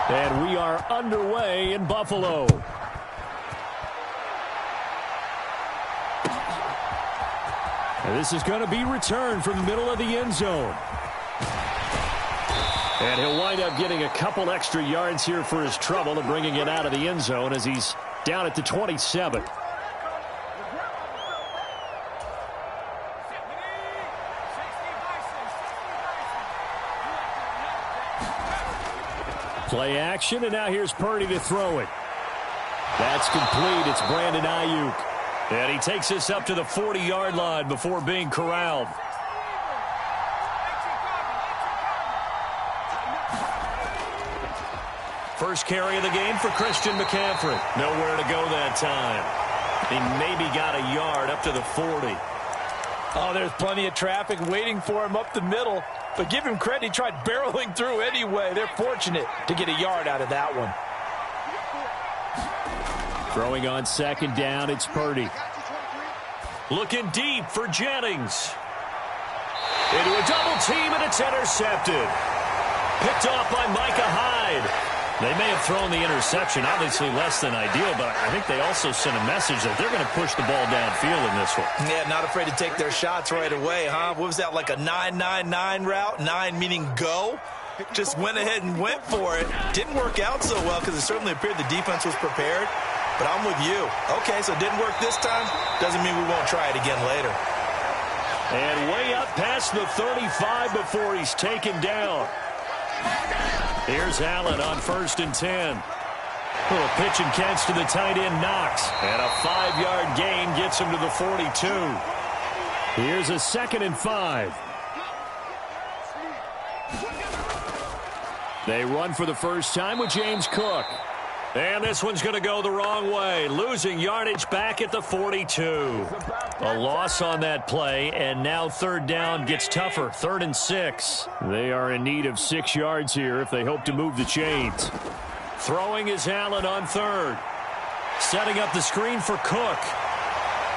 And we are underway in Buffalo. And this is going to be returned from the middle of the end zone. And he'll wind up getting a couple extra yards here for his trouble and bringing it out of the end zone as he's down at the 27. Play action, and now here's Purdy to throw it. That's complete. It's Brandon Ayuk. And he takes this up to the 40-yard line before being corralled. First carry of the game for Christian McCaffrey. Nowhere to go that time. He maybe got a yard up to the 40. Oh, there's plenty of traffic waiting for him up the middle. But give him credit, he tried barreling through anyway. They're fortunate to get a yard out of that one. Throwing on second down, it's Purdy. Looking deep for Jennings. Into a double team, and it's intercepted. Picked off by Micah Hyde. They may have thrown the interception, obviously less than ideal, but I think they also sent a message that they're going to push the ball downfield in this one. Yeah, not afraid to take their shots right away, huh? What was that, like a 9-9-9 route? 9 meaning go? Just went ahead and went for it. Didn't work out so well because it certainly appeared the defense was prepared. But I'm with you. Okay, so it didn't work this time. Doesn't mean we won't try it again later. And way up past the 35 before he's taken down. Here's Allen on 1st and 10. Little pitch and catch to the tight end, Knox. And a 5-yard gain gets him to the 42. Here's a 2nd and 5. They run for the first time with James Cook. And this one's going to go the wrong way. Losing yardage back at the 42. A loss on that play, and now 3rd down gets tougher. 3rd and 6. They are in need of 6 yards here if they hope to move the chains. Throwing is Allen on 3rd. Setting up the screen for Cook.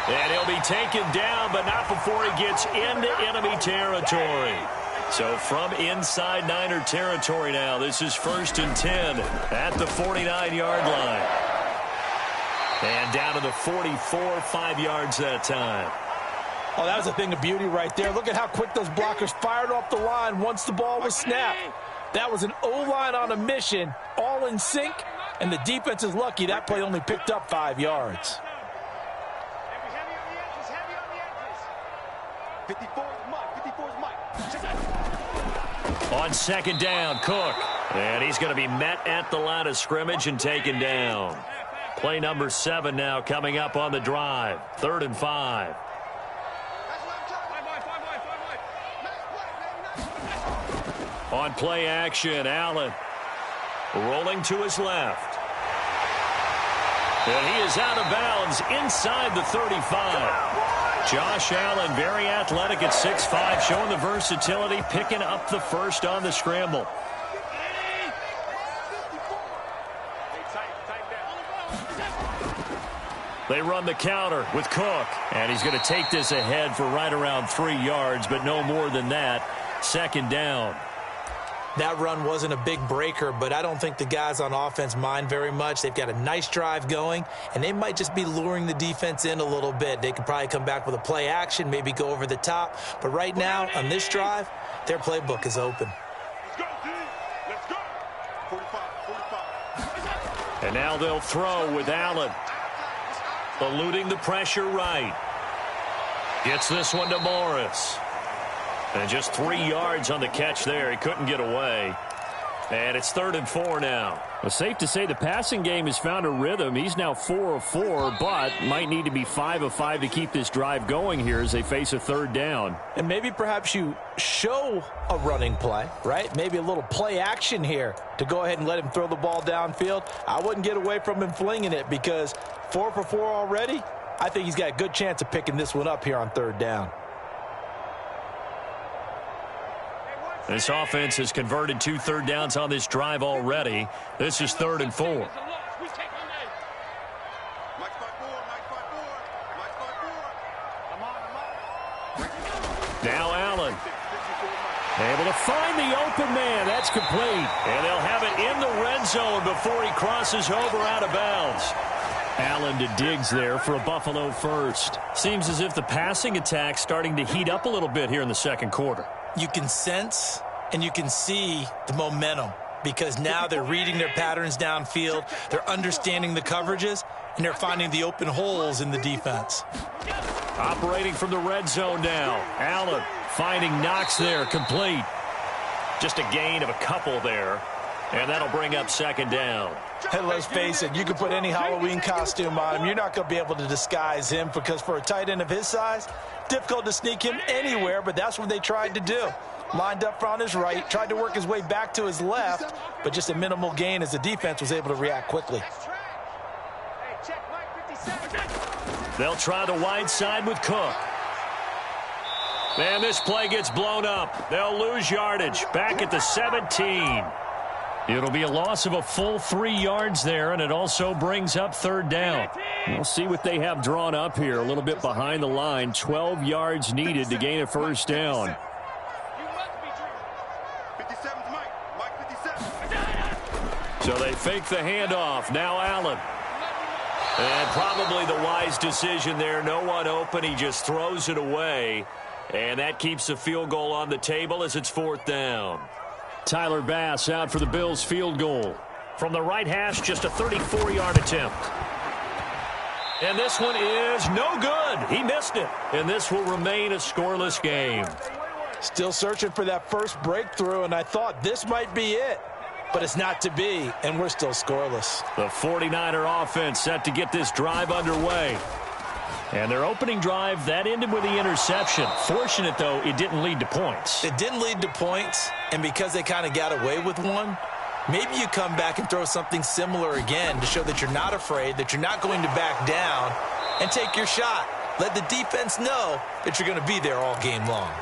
And he'll be taken down, but not before he gets into enemy territory. So from inside Niner territory now, this is 1st and 10 at the 49-yard line. And down to the 44, 5 yards that time. Oh, that was a thing of beauty right there. Look at how quick those blockers fired off the line once the ball was snapped. That was an O-line on a mission, all in sync, and the defense is lucky that play only picked up 5 yards. 54's Mike. On 2nd down, Cook. And he's going to be met at the line of scrimmage and taken down. Play number 7 now coming up on the drive. 3rd and 5. On play action, Allen rolling to his left. And he is out of bounds inside the 35. Josh Allen, very athletic at 6'5", showing the versatility, picking up the first on the scramble. They run the counter with Cook, and he's going to take this ahead for right around 3 yards, but no more than that. 2nd down. That run wasn't a big breaker, but I don't think the guys on offense mind very much. They've got a nice drive going, and they might just be luring the defense in a little bit. They could probably come back with a play action, maybe go over the top. But right now, on this drive, their playbook is open. Let's go. 45. And now they'll throw with Allen. Eluding the pressure right. Gets this one to Morris. And just 3 yards on the catch there. He couldn't get away. And it's 3rd and 4 now. Well, safe to say the passing game has found a rhythm. He's now 4 of 4, but might need to be 5 of 5 to keep this drive going here as they face a 3rd down. And maybe perhaps you show a running play, right? Maybe a little play action here to go ahead and let him throw the ball downfield. I wouldn't get away from him flinging it because 4 for 4 already. I think he's got a good chance of picking this one up here on 3rd down. This offense has converted 2 third downs on this drive already. This is 3rd and 4. Now Allen. Able to find the open man. That's complete. And they'll have it in the red zone before he crosses over out of bounds. Allen to Diggs there for a Buffalo first. Seems as if the passing attack's starting to heat up a little bit here in the second quarter. You can sense and you can see the momentum because now they're reading their patterns downfield, they're understanding the coverages, and they're finding the open holes in the defense. Operating from the red zone now. Allen finding Knox there, complete. Just a gain of a couple there, and that'll bring up second down. Hey, let's face it, you can put any Halloween costume on him. You're not going to be able to disguise him because for a tight end of his size, difficult to sneak him anywhere, but that's what they tried to do. Lined up on his right, tried to work his way back to his left, but just a minimal gain as the defense was able to react quickly. They'll try the wide side with Cook. And this play gets blown up. They'll lose yardage. Back at the 17. It'll be a loss of a full 3 yards there, and it also brings up third down. We'll see what they have drawn up here. A little bit behind the line. 12 yards needed to gain a first down. So they fake the handoff. Now Allen. And probably the wise decision there. No one open. He just throws it away. And that keeps the field goal on the table as it's fourth down. Tyler Bass out for the Bills field goal. From the right hash, just a 34-yard attempt. And this one is no good. He missed it. And this will remain a scoreless game. Still searching for that first breakthrough, and I thought this might be it. But it's not to be, and we're still scoreless. The 49er offense set to get this drive underway. And their opening drive, that ended with the interception. Fortunate, though, it didn't lead to points. It didn't lead to points, and because they kind of got away with one, maybe you come back and throw something similar again to show that you're not afraid, that you're not going to back down, and take your shot. Let the defense know that you're going to be there all game long.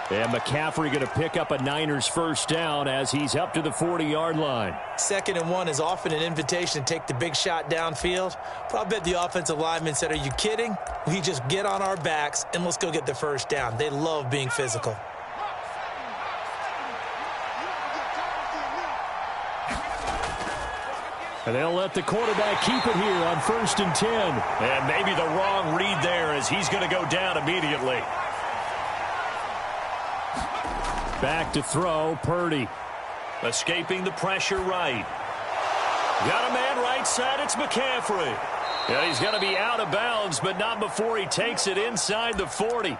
And McCaffrey going to pick up a Niners first down as he's up to the 40-yard line. 2nd and 1 is often an invitation to take the big shot downfield. But I bet the offensive lineman said, are you kidding? We just get on our backs and let's go get the first down. They love being physical. And they'll let the quarterback keep it here on 1st and 10. And maybe the wrong read there as he's going to go down immediately. Back to throw, Purdy. Escaping the pressure right. Got a man right side, it's McCaffrey. And he's going to be out of bounds, but not before he takes it inside the 40.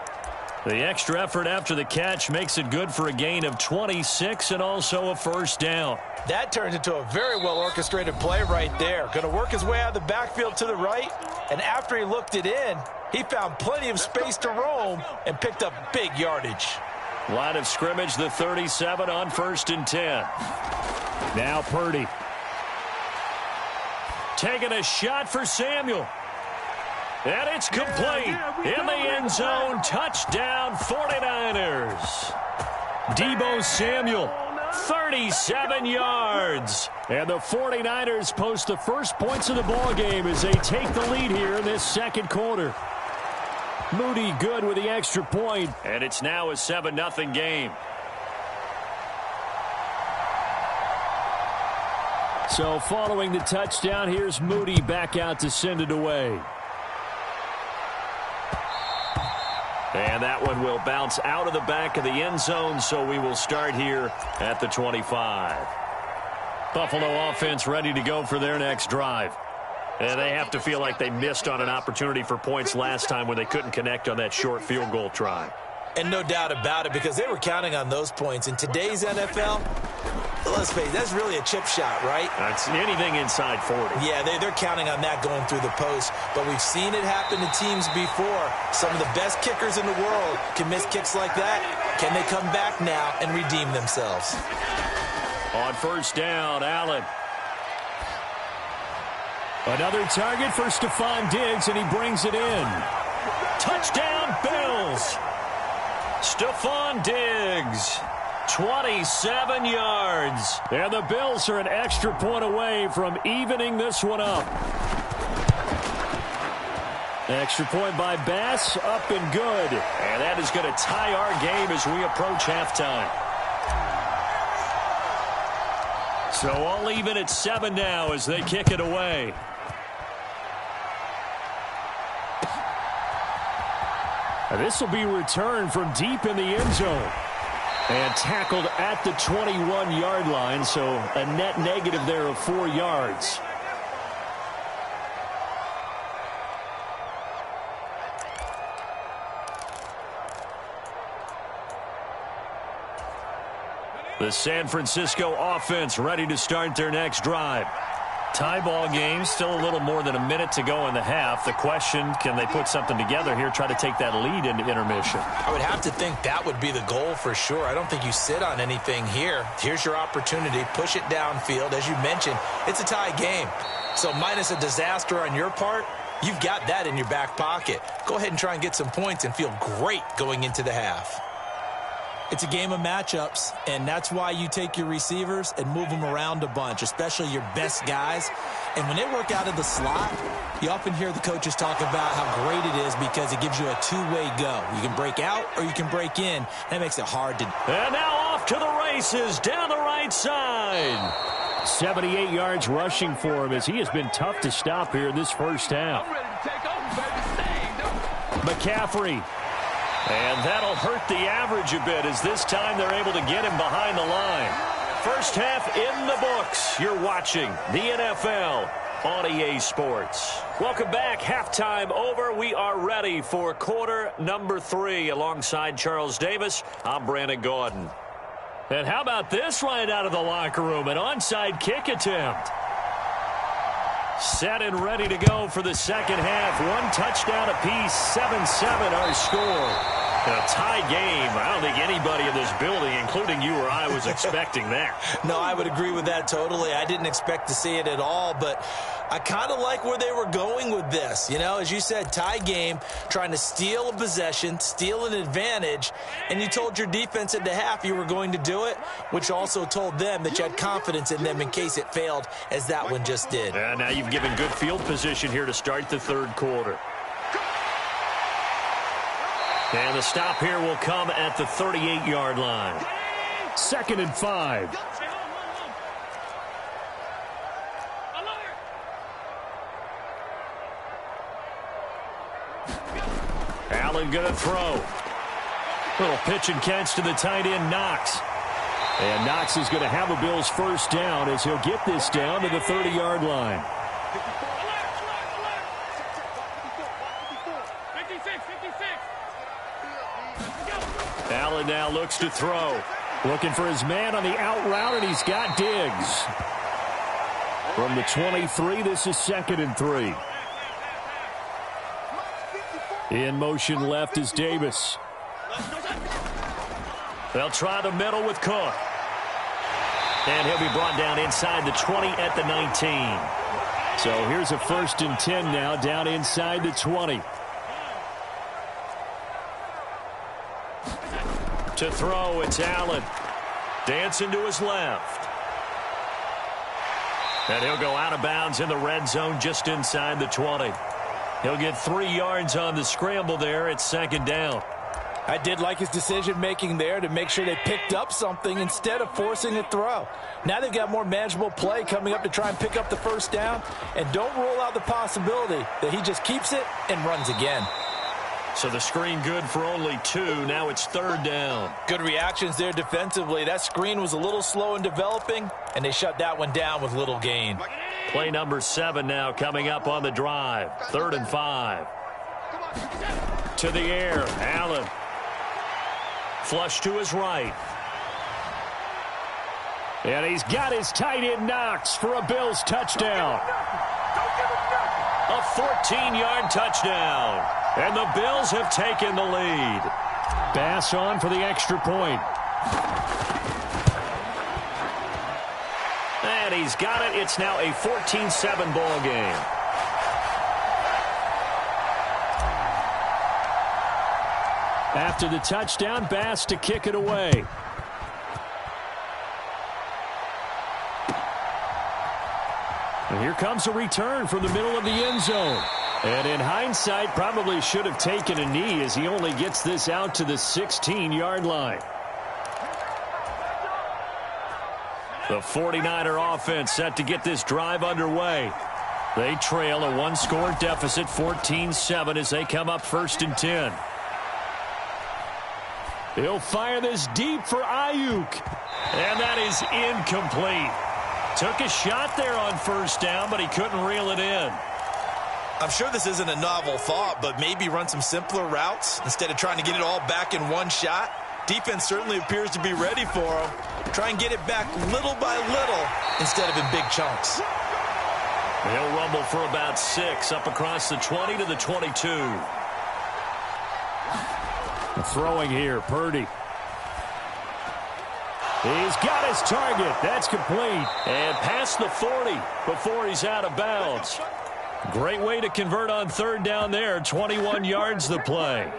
The extra effort after the catch makes it good for a gain of 26 and also a first down. That turns into a very well-orchestrated play right there. Going to work his way out of the backfield to the right, and after he looked it in, he found plenty of space to roam and picked up big yardage. Line of scrimmage, the 37 on 1st and 10. Now Purdy. Taking a shot for Samuel. And it's complete. In the end zone, touchdown 49ers. Deebo Samuel, 37 yards. And the 49ers post the first points of the ballgame as they take the lead here in this second quarter. Moody good with the extra point. And it's now a 7-0 game. So following the touchdown, here's Moody back out to send it away. And that one will bounce out of the back of the end zone, so we will start here at the 25. Buffalo offense ready to go for their next drive. And they have to feel like they missed on an opportunity for points last time when they couldn't connect on that short field goal try. And no doubt about it, because they were counting on those points. In today's NFL, let's face it, that's really a chip shot, right? That's anything inside 40. Yeah, they're counting on that going through the post. But we've seen it happen to teams before. Some of the best kickers in the world can miss kicks like that. Can they come back now and redeem themselves? On first down, Allen. Another target for Stephon Diggs, and he brings it in. Touchdown, Bills. Stephon Diggs, 27 yards. And the Bills are an extra point away from evening this one up. Extra point by Bass, up and good. And that is going to tie our game as we approach halftime. So all even at 7 now as they kick it away. This will be returned from deep in the end zone. And tackled at the 21-yard line, so a net negative there of 4 yards. The San Francisco offense ready to start their next drive. Tie ball game, still a little more than a minute to go in the half. The question, can they put something together here, try to take that lead into intermission? I would have to think that would be the goal for sure. I don't think you sit on anything here. Here's your opportunity. Push it downfield. As you mentioned, it's a tie game. So minus a disaster on your part, you've got that in your back pocket. Go ahead and try and get some points and feel great going into the half. It's a game of matchups, and that's why you take your receivers and move them around a bunch, especially your best guys. And when they work out of the slot, you often hear the coaches talk about how great it is because it gives you a two-way go. You can break out or you can break in. That makes it hard to... And now off to the races down the right side. 78 yards rushing for him as he has been tough to stop here in this first half. I'm ready to take over, baby. McCaffrey. And that'll hurt the average a bit as this time they're able to get him behind the line. First half in the books. You're watching the NFL on EA Sports. Welcome back. Halftime over. We are ready for quarter number 3. Alongside Charles Davis, I'm Brandon Gaudin. And how about this right out of the locker room? An onside kick attempt. Set and ready to go for the second half. 1 touchdown apiece. 7-7 our score. In a tie game, I don't think anybody in this building, including you or I, was expecting that. No, I would agree with that totally. I didn't expect to see it at all, but I kind of like where they were going with this. You know, as you said, tie game, trying to steal a possession, steal an advantage, and you told your defense at the half you were going to do it, which also told them that you had confidence in them in case it failed, as that one just did. And now you've given good field position here to start the third quarter. And the stop here will come at the 38-yard line. 2nd and 5. Allen going to throw. Little pitch and catch to the tight end, Knox. And Knox is going to have a Bills first down as he'll get this down to the 30-yard line. Allen now looks to throw. Looking for his man on the out route, and he's got Diggs. From the 23, this is 2nd and 3. In motion left is Davis. They'll try the middle with Cook. And he'll be brought down inside the 20 at the 19. So here's a 1st and 10 now, down inside the 20. To throw, it's Allen. Dancing to his left. And he'll go out of bounds in the red zone just inside the 20. He'll get 3 yards on the scramble there at 2nd down. I did like his decision-making there to make sure they picked up something instead of forcing a throw. Now they've got more manageable play coming up to try and pick up the first down. And don't rule out the possibility that he just keeps it and runs again. So the screen good for only 2. Now it's 3rd down. Good reactions there defensively. That screen was a little slow in developing, and they shut that one down with little gain. Play number 7 now coming up on the drive. 3rd and 5. To the air, Allen. Flush to his right. And he's got his tight end Knox for a Bills touchdown. A 14-yard touchdown. And the Bills have taken the lead. Bass on for the extra point. And he's got it. It's now a 14-7 ball game. After the touchdown, Bass to kick it away. And here comes a return from the middle of the end zone. And in hindsight, probably should have taken a knee as he only gets this out to the 16-yard line. The 49er offense set to get this drive underway. They trail a one-score deficit, 14-7, as they come up 1st and 10. He'll fire this deep for Ayuk. And that is incomplete. Took a shot there on 1st down, but he couldn't reel it in. I'm sure this isn't a novel thought, but maybe run some simpler routes instead of trying to get it all back in one shot. Defense certainly appears to be ready for him. Try and get it back little by little instead of in big chunks. He'll rumble for about 6 up across the 20 to the 22. Throwing here, Purdy. He's got his target. That's complete. And past the 40 before he's out of bounds. Great way to convert on 3rd down there. 21 yards the play.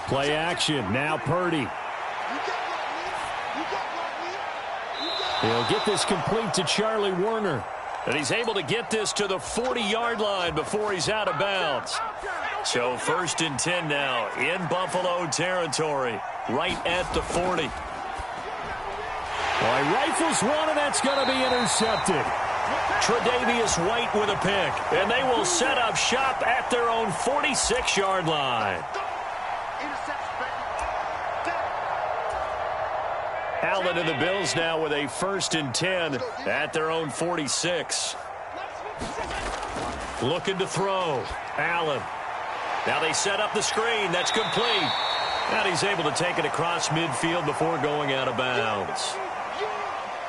Play action. Now Purdy. He'll get this complete to Charlie Warner. And he's able to get this to the 40-yard line before he's out of bounds. So 1st and 10 now in Buffalo territory, right at the 40. Well, he rifles one, and that's going to be intercepted. Tre'Davious White with a pick, and they will set up shop at their own 46-yard line. Allen and the Bills now with a 1st and 10 at their own 46. Looking to throw. Allen. Now they set up the screen. That's complete. And he's able to take it across midfield before going out of bounds.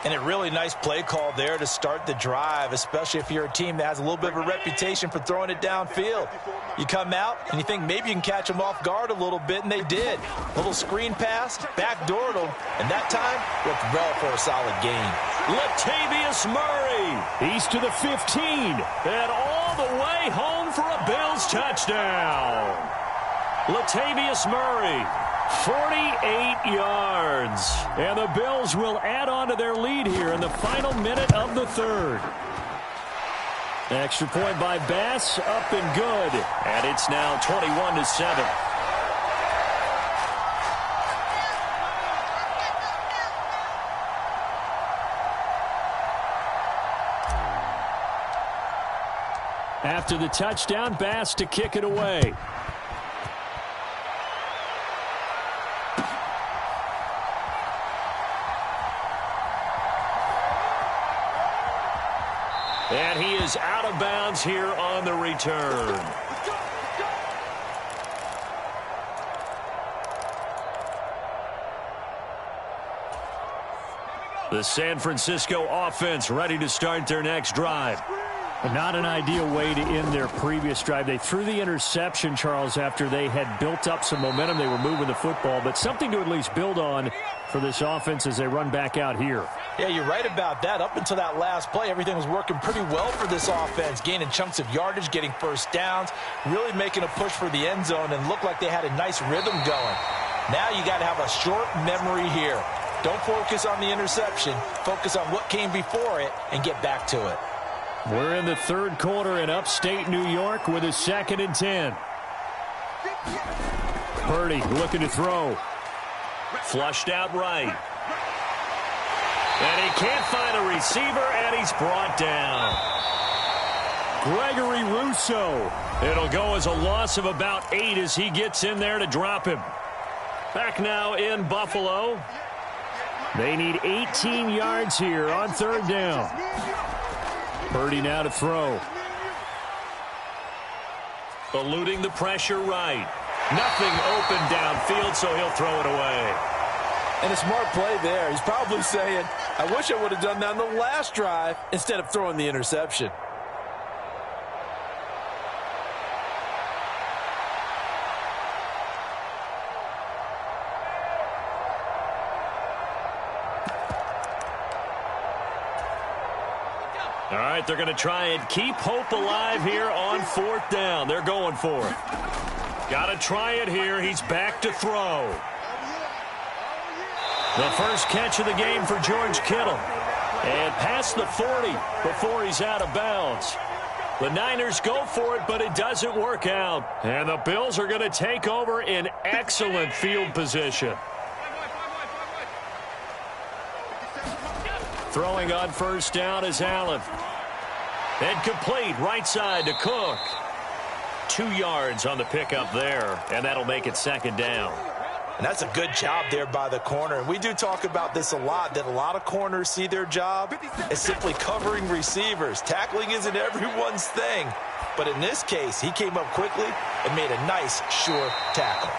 And a really nice play call there to start the drive, especially if you're a team that has a little bit of a reputation for throwing it downfield. You come out and you think maybe you can catch them off guard a little bit, and they did. A little screen pass, backdoored them, and that time looked well for a solid gain. Latavius Murray. He's to the 15 and all the way home for a Bills touchdown. Latavius Murray. 48 yards. And the Bills will add on to their lead here in the final minute of the 3rd. Extra point by Bass, up and good. And it's now 21-7. After the touchdown, Bass to kick it away. And he is out of bounds here on the return. The San Francisco offense ready to start their next drive. Not an ideal way to end their previous drive. They threw the interception, Charles, after they had built up some momentum. They were moving the football, but something to at least build on for this offense as they run back out here. Yeah, you're right about that. Up until that last play, everything was working pretty well for this offense, gaining chunks of yardage, getting 1st downs, really making a push for the end zone, and looked like they had a nice rhythm going. Now you got to have a short memory here. Don't focus on the interception. Focus on what came before it and get back to it. We're in the 3rd quarter in upstate New York with a 2nd and 10. Purdy looking to throw. Flushed out right. And he can't find a receiver, and he's brought down. Gregory Rousseau. It'll go as a loss of about 8 as he gets in there to drop him. Back now in Buffalo. They need 18 yards here on 3rd down. Purdy now to throw. Eluding the pressure right. Nothing open downfield, so he'll throw it away. And a smart play there. He's probably saying, I wish I would have done that on the last drive instead of throwing the interception. All right, they're going to try and keep hope alive here on 4th down. They're going for it. Got to try it here. He's back to throw. The first catch of the game for George Kittle. And past the 40 before he's out of bounds. The Niners go for it, but it doesn't work out. And the Bills are going to take over in excellent field position. Throwing on first down is Allen. And complete right side to Cook. 2 yards on the pickup there, and that'll make it second down. And that's a good job there by the corner. And we do talk about this a lot, that a lot of corners see their job as simply covering receivers. Tackling isn't everyone's thing. But in this case, he came up quickly and made a nice, sure tackle.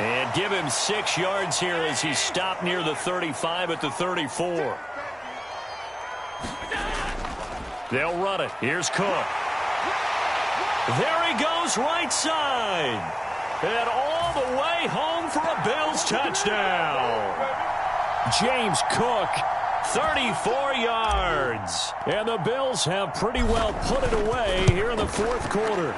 And give him 6 yards here as he stopped near the 35 at the 34. They'll run it. Here's Cook. There he goes right side. And all the way home for a Bills touchdown. James Cook, 34 yards. And the Bills have pretty well put it away here in the fourth quarter.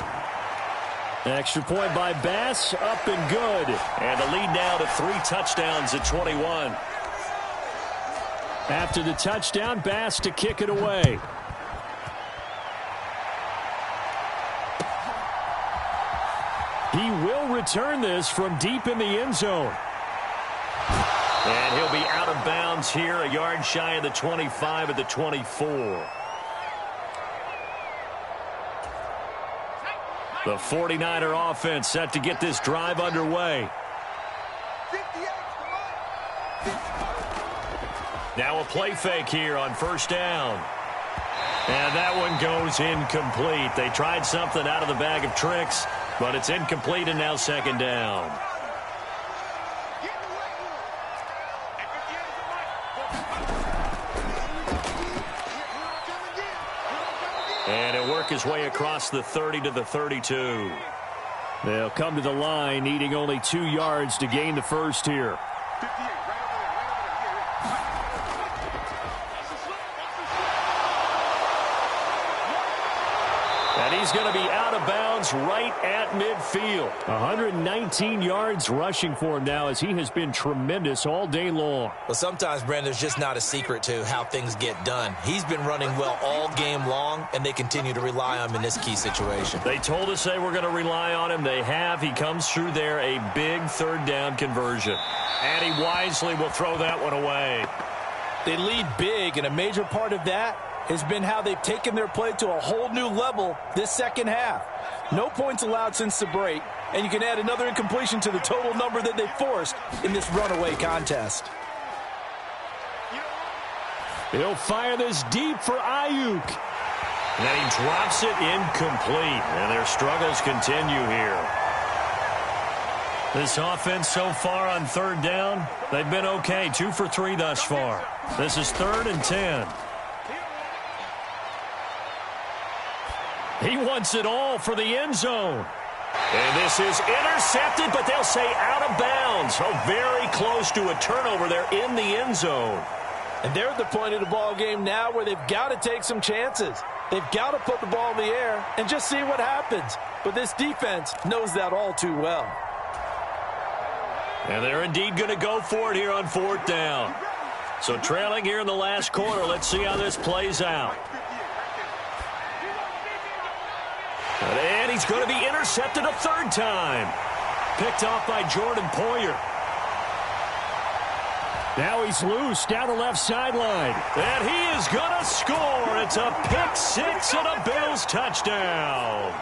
Extra point by Bass, up and good. And the lead now to 3 touchdowns at 21. After the touchdown, Bass to kick it away. He will return this from deep in the end zone. And he'll be out of bounds here, a yard shy of the 25 at the 24. The 49er offense set to get this drive underway. Now a play fake here on first down. And that one goes incomplete. They tried something out of the bag of tricks, but it's incomplete and now second down. And he'll work his way across the 30 to the 32. They'll come to the line, needing only 2 yards to gain the first here. And he's going to be out of bounds right at midfield. 119 yards rushing for him now as he has been tremendous all day long. Well, sometimes, Brandon, there's just not a secret to how things get done. He's been running well all game long, and they continue to rely on him in this key situation. They told us they were going to rely on him. They have. He comes through there, a big third down conversion. And he wisely will throw that one away. They lead big, and a major part of that has been how they've taken their play to a whole new level this second half. No points allowed since the break, and you can add another incompletion to the total number that they forced in this runaway contest. He'll fire this deep for Ayuk. And then he drops it incomplete, and their struggles continue here. This offense so far on third down, they've been okay, 2 for 3 thus far. This is 3rd and 10. He wants it all for the end zone. And this is intercepted, but they'll say out of bounds. Oh, very close to a turnover there in the end zone. And they're at the point of the ball game now where they've got to take some chances. They've got to put the ball in the air and just see what happens. But this defense knows that all too well. And they're indeed going to go for it here on 4th down. So trailing here in the last quarter, let's see how this plays out. And he's going to be intercepted a 3rd time. Picked off by Jordan Poyer. Now he's loose down the left sideline. And he is going to score. It's a pick 6 and a Bills touchdown.